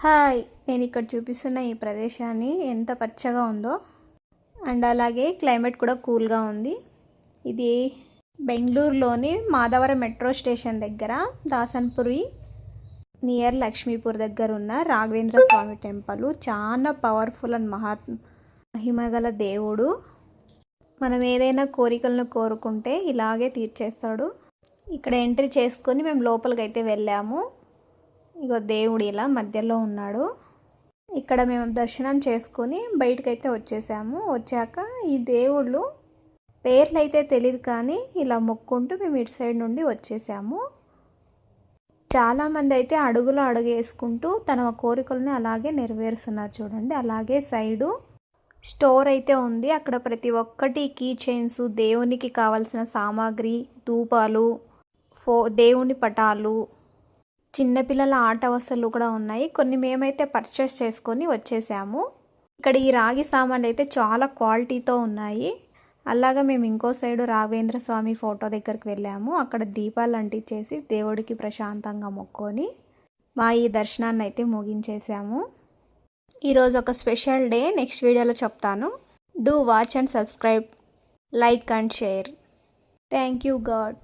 Hi, నేను ఇక్కడ చూపిస్తున్న ఈ ప్రదేశాన్ని ఎంత పచ్చగా ఉందో అండ్ అలాగే క్లైమేట్ కూడా కూల్గా ఉంది. ఇది బెంగళూరులోని మాధవరం మెట్రో స్టేషన్ దగ్గర దాసన్పురి నియర్ లక్ష్మీపూర్ దగ్గర ఉన్న రాఘవేంద్ర స్వామి టెంపుల్. చాలా పవర్ఫుల్ అండ్ మహిమగల దేవుడు. మనం ఏదైనా కోరికలను కోరుకుంటే ఇలాగే తీర్చేస్తాడు. ఇక్కడ ఎంట్రీ చేసుకొని మేము లోపలికి అయితే వెళ్ళాము. ఇగో దేవుడు ఇలా మధ్యలో ఉన్నాడు. ఇక్కడ మేము దర్శనం చేసుకొని బయటకైతే వచ్చేసాము. వచ్చాక ఈ దేవుళ్ళు పేర్లు అయితే తెలియదు, కానీ ఇలా మొక్కుంటూ మేము ఇటు సైడ్ నుండి వచ్చేసాము. చాలామంది అయితే అడుగులో అడుగు వేసుకుంటూ తన కోరికలను అలాగే నెరవేరుస్తున్నారు చూడండి. అలాగే సైడు స్టోర్ అయితే ఉంది. అక్కడ ప్రతి ఒక్కటి కీ చైన్స్, దేవునికి కావాల్సిన సామాగ్రి, ధూపాలు, దేవుని పటాలు, చిన్నపిల్లల ఆట వస్తువులు కూడా ఉన్నాయి. కొన్ని మేమైతే పర్చేస్ చేసుకొని వచ్చేసాము. ఇక్కడ ఈ రాగి సామాన్లు అయితే చాలా క్వాలిటీతో ఉన్నాయి. అలాగా మేము ఇంకో సైడు రాఘవేంద్ర స్వామి ఫోటో దగ్గరికి వెళ్ళాము. అక్కడ దీపాలు అంటించేసి దేవుడికి ప్రశాంతంగా మొక్కొని మా ఈ దర్శనాన్ని అయితే ముగించేసాము. ఈరోజు ఒక స్పెషల్ డే, నెక్స్ట్ వీడియోలో చెప్తాను. Do watch and subscribe, like and share. Thank you God.